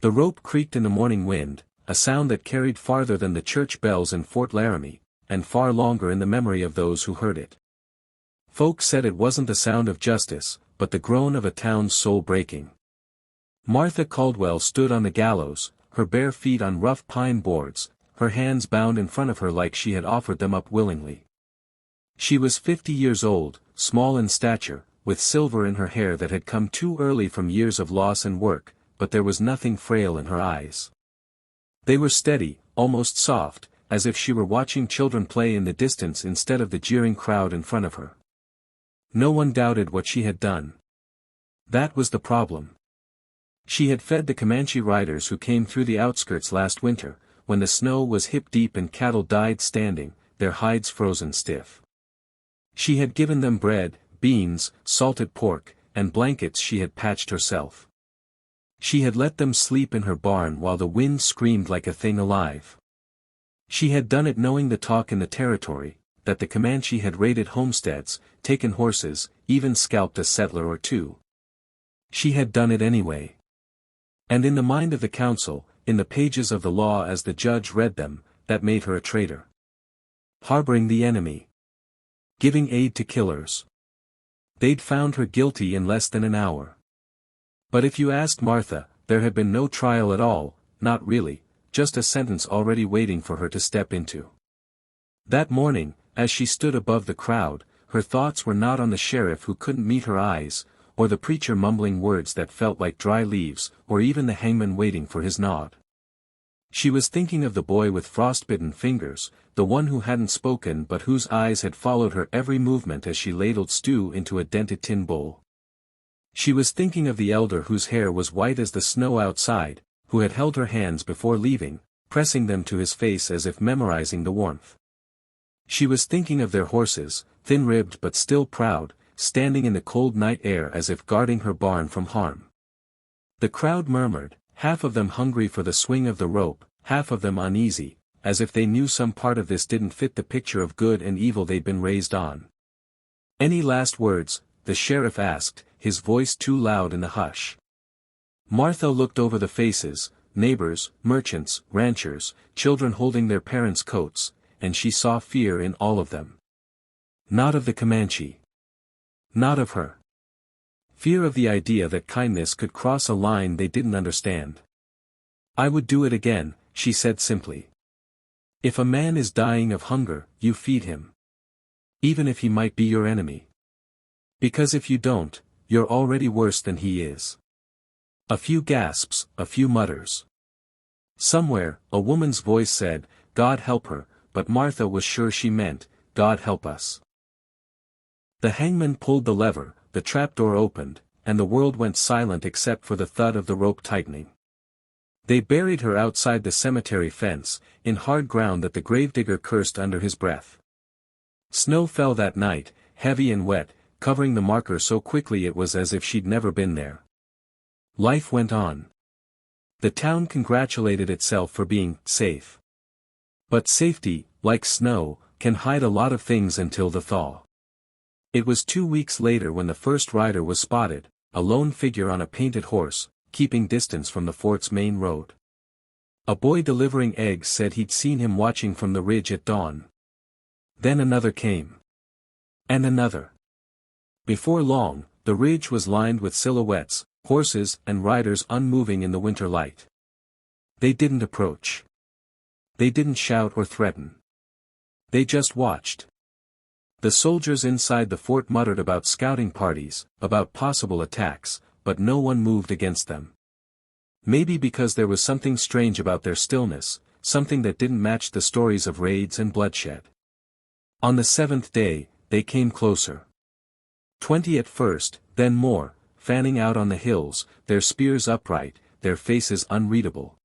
The rope creaked in the morning wind, a sound that carried farther than the church bells in Fort Laramie, and far longer in the memory of those who heard it. Folks said it wasn't the sound of justice, but the groan of a town's soul breaking. Martha Caldwell stood on the gallows, her bare feet on rough pine boards, her hands bound in front of her like she had offered them up willingly. She was 50 years old, small in stature, with silver in her hair that had come too early from years of loss and work, but there was nothing frail in her eyes. They were steady, almost soft, as if she were watching children play in the distance instead of the jeering crowd in front of her. No one doubted what she had done. That was the problem. She had fed the Comanche riders who came through the outskirts last winter, when the snow was hip-deep and cattle died standing, their hides frozen stiff. She had given them bread, beans, salted pork, and blankets she had patched herself. She had let them sleep in her barn while the wind screamed like a thing alive. She had done it knowing the talk in the territory, that the Comanche had raided homesteads, taken horses, even scalped a settler or two. She had done it anyway. And in the mind of the council, in the pages of the law as the judge read them, that made her a traitor. Harboring the enemy. Giving aid to killers. They'd found her guilty in less than an hour. But if you asked Martha, there had been no trial at all, not really, just a sentence already waiting for her to step into. That morning, as she stood above the crowd, her thoughts were not on the sheriff who couldn't meet her eyes, or the preacher mumbling words that felt like dry leaves, or even the hangman waiting for his nod. She was thinking of the boy with frostbitten fingers, the one who hadn't spoken but whose eyes had followed her every movement as she ladled stew into a dented tin bowl. She was thinking of the elder whose hair was white as the snow outside, who had held her hands before leaving, pressing them to his face as if memorizing the warmth. She was thinking of their horses, thin-ribbed but still proud, standing in the cold night air as if guarding her barn from harm. The crowd murmured, half of them hungry for the swing of the rope, half of them uneasy, as if they knew some part of this didn't fit the picture of good and evil they'd been raised on. "Any last words?" the sheriff asked, his voice too loud in the hush. Martha looked over the faces, neighbors, merchants, ranchers, children holding their parents' coats, and she saw fear in all of them. Not of the Comanche. Not of her. Fear of the idea that kindness could cross a line they didn't understand. "I would do it again," she said simply. "If a man is dying of hunger, you feed him. Even if he might be your enemy. Because if you don't, you're already worse than he is." A few gasps, a few mutters. Somewhere, a woman's voice said, "God help her," but Martha was sure she meant, "God help us." The hangman pulled the lever, the trapdoor opened, and the world went silent except for the thud of the rope tightening. They buried her outside the cemetery fence, in hard ground that the gravedigger cursed under his breath. Snow fell that night, heavy and wet, covering the marker so quickly it was as if she'd never been there. Life went on. The town congratulated itself for being safe. But safety, like snow, can hide a lot of things until the thaw. It was 2 weeks later when the first rider was spotted, a lone figure on a painted horse, keeping distance from the fort's main road. A boy delivering eggs said he'd seen him watching from the ridge at dawn. Then another came. And another. Before long, the ridge was lined with silhouettes, horses and riders unmoving in the winter light. They didn't approach. They didn't shout or threaten. They just watched. The soldiers inside the fort muttered about scouting parties, about possible attacks, but no one moved against them. Maybe because there was something strange about their stillness, something that didn't match the stories of raids and bloodshed. On the 7th day, they came closer. 20 at first, then more, fanning out on the hills, their spears upright, their faces unreadable.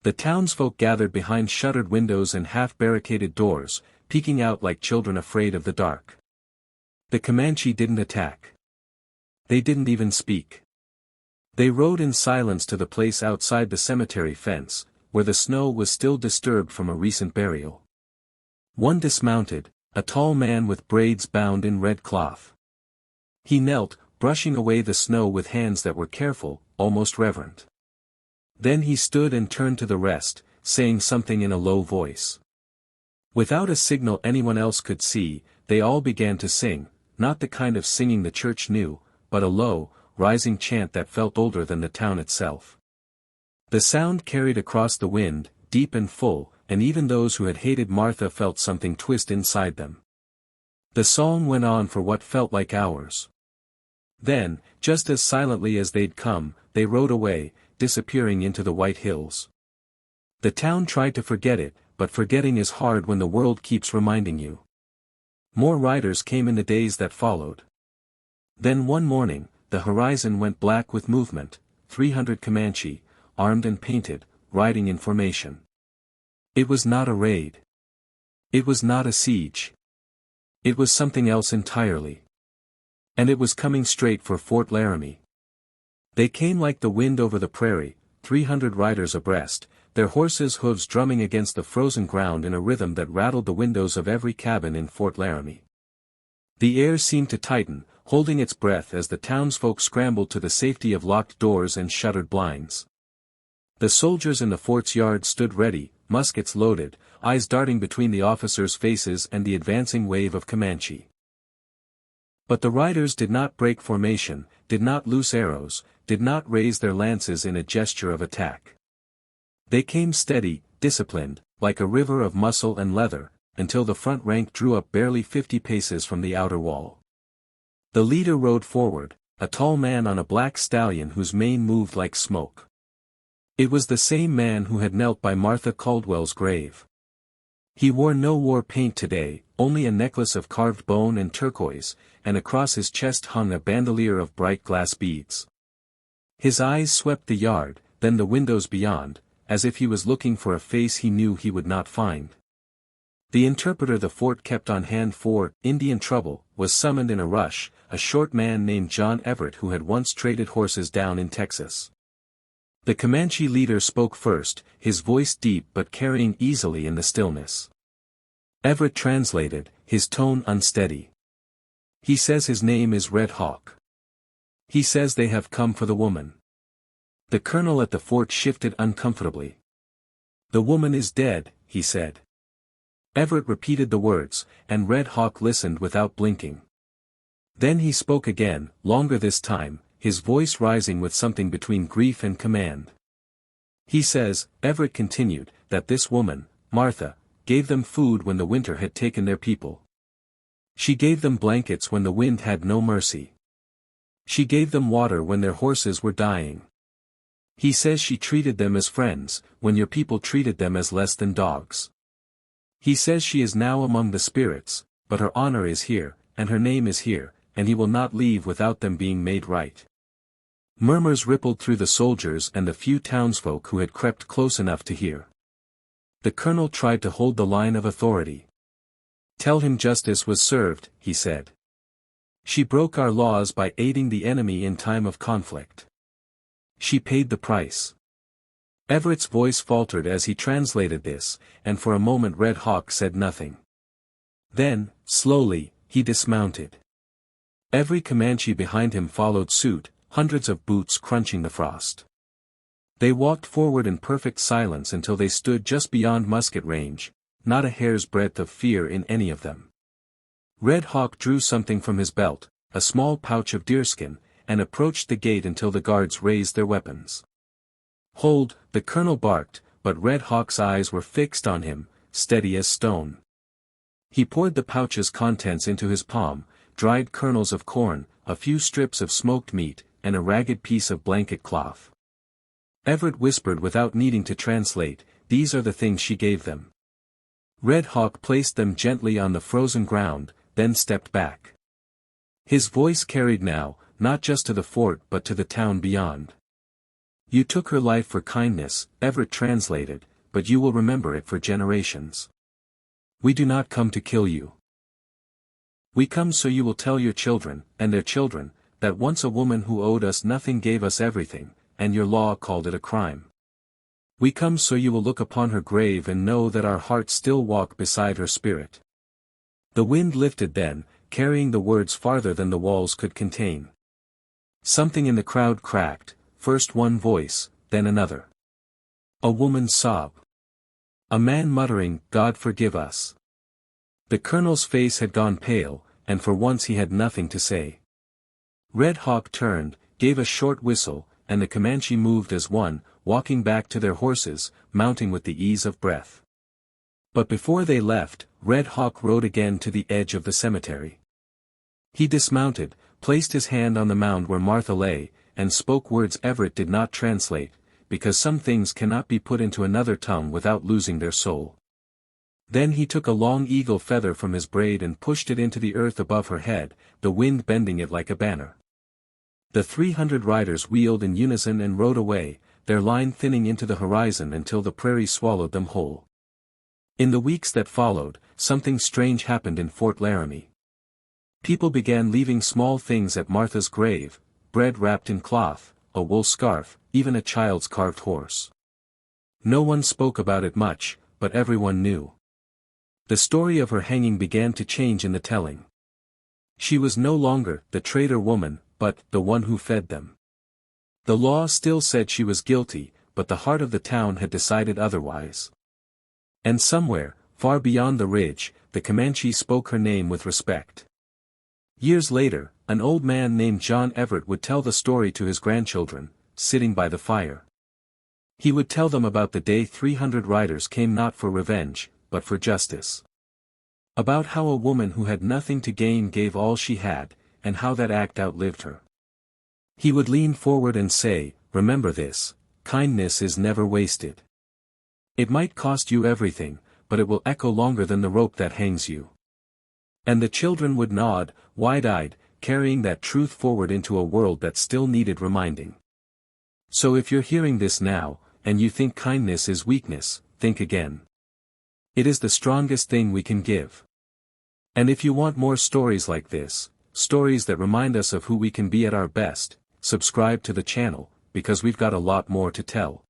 The townsfolk gathered behind shuttered windows and half-barricaded doors, peeking out like children afraid of the dark. The Comanche didn't attack. They didn't even speak. They rode in silence to the place outside the cemetery fence, where the snow was still disturbed from a recent burial. One dismounted, a tall man with braids bound in red cloth. He knelt, brushing away the snow with hands that were careful, almost reverent. Then he stood and turned to the rest, saying something in a low voice. Without a signal anyone else could see, they all began to sing, not the kind of singing the church knew, but a low, rising chant that felt older than the town itself. The sound carried across the wind, deep and full, and even those who had hated Martha felt something twist inside them. The song went on for what felt like hours. Then, just as silently as they'd come, they rode away, disappearing into the white hills. The town tried to forget it, but forgetting is hard when the world keeps reminding you. More riders came in the days that followed. Then one morning, the horizon went black with movement, 300 Comanche, armed and painted, riding in formation. It was not a raid. It was not a siege. It was something else entirely. And it was coming straight for Fort Laramie. They came like the wind over the prairie, 300 riders abreast, their horses' hooves drumming against the frozen ground in a rhythm that rattled the windows of every cabin in Fort Laramie. The air seemed to tighten, holding its breath as the townsfolk scrambled to the safety of locked doors and shuttered blinds. The soldiers in the fort's yard stood ready, muskets loaded, eyes darting between the officers' faces and the advancing wave of Comanche. But the riders did not break formation, did not loose arrows, did not raise their lances in a gesture of attack. They came steady, disciplined, like a river of muscle and leather, until the front rank drew up barely 50 paces from the outer wall. The leader rode forward, a tall man on a black stallion whose mane moved like smoke. It was the same man who had knelt by Martha Caldwell's grave. He wore no war paint today, only a necklace of carved bone and turquoise, and across his chest hung a bandolier of bright glass beads. His eyes swept the yard, then the windows beyond, as if he was looking for a face he knew he would not find. The interpreter the fort kept on hand for Indian trouble was summoned in a rush, a short man named John Everett who had once traded horses down in Texas. The Comanche leader spoke first, his voice deep but carrying easily in the stillness. Everett translated, his tone unsteady. He says his name is Red Hawk. He says they have come for the woman. The colonel at the fort shifted uncomfortably. The woman is dead, he said. Everett repeated the words, and Red Hawk listened without blinking. Then he spoke again, longer this time, his voice rising with something between grief and command. He says, Everett continued, that this woman, Martha, gave them food when the winter had taken their people. She gave them blankets when the wind had no mercy. She gave them water when their horses were dying. He says she treated them as friends, when your people treated them as less than dogs. He says she is now among the spirits, but her honor is here, and her name is here, and he will not leave without them being made right. Murmurs rippled through the soldiers and the few townsfolk who had crept close enough to hear. The colonel tried to hold the line of authority. Tell him justice was served, he said. She broke our laws by aiding the enemy in time of conflict. She paid the price. Everett's voice faltered as he translated this, and for a moment Red Hawk said nothing. Then, slowly, he dismounted. Every Comanche behind him followed suit, hundreds of boots crunching the frost. They walked forward in perfect silence until they stood just beyond musket range, not a hair's breadth of fear in any of them. Red Hawk drew something from his belt, a small pouch of deerskin, and approached the gate until the guards raised their weapons. Hold, the colonel barked, but Red Hawk's eyes were fixed on him, steady as stone. He poured the pouch's contents into his palm, dried kernels of corn, a few strips of smoked meat, and a ragged piece of blanket cloth. Everett whispered without needing to translate, these are the things she gave them. Red Hawk placed them gently on the frozen ground, then stepped back. His voice carried now, not just to the fort but to the town beyond. You took her life for kindness, Everett translated, but you will remember it for generations. We do not come to kill you. We come so you will tell your children, and their children, that once a woman who owed us nothing gave us everything, and your law called it a crime. We come so you will look upon her grave and know that our hearts still walk beside her spirit. The wind lifted then, carrying the words farther than the walls could contain. Something in the crowd cracked, first one voice, then another. A woman's sob. A man muttering, "God forgive us." The colonel's face had gone pale, and for once he had nothing to say. Red Hawk turned, gave a short whistle, and the Comanche moved as one, walking back to their horses, mounting with the ease of breath. But before they left, Red Hawk rode again to the edge of the cemetery. He dismounted, placed his hand on the mound where Martha lay, and spoke words Everett did not translate, because some things cannot be put into another tongue without losing their soul. Then he took a long eagle feather from his braid and pushed it into the earth above her head, the wind bending it like a banner. The 300 riders wheeled in unison and rode away, their line thinning into the horizon until the prairie swallowed them whole. In the weeks that followed, something strange happened in Fort Laramie. People began leaving small things at Martha's grave, bread wrapped in cloth, a wool scarf, even a child's carved horse. No one spoke about it much, but everyone knew. The story of her hanging began to change in the telling. She was no longer the traitor woman, but the one who fed them. The law still said she was guilty, but the heart of the town had decided otherwise. And somewhere, far beyond the ridge, the Comanche spoke her name with respect. Years later, an old man named John Everett would tell the story to his grandchildren, sitting by the fire. He would tell them about the day 300 riders came not for revenge, but for justice. About how a woman who had nothing to gain gave all she had, and how that act outlived her. He would lean forward and say, "Remember this, kindness is never wasted. It might cost you everything, but it will echo longer than the rope that hangs you." And the children would nod, wide-eyed, carrying that truth forward into a world that still needed reminding. So if you're hearing this now, and you think kindness is weakness, think again. It is the strongest thing we can give. And if you want more stories like this, stories that remind us of who we can be at our best, subscribe to the channel, because we've got a lot more to tell.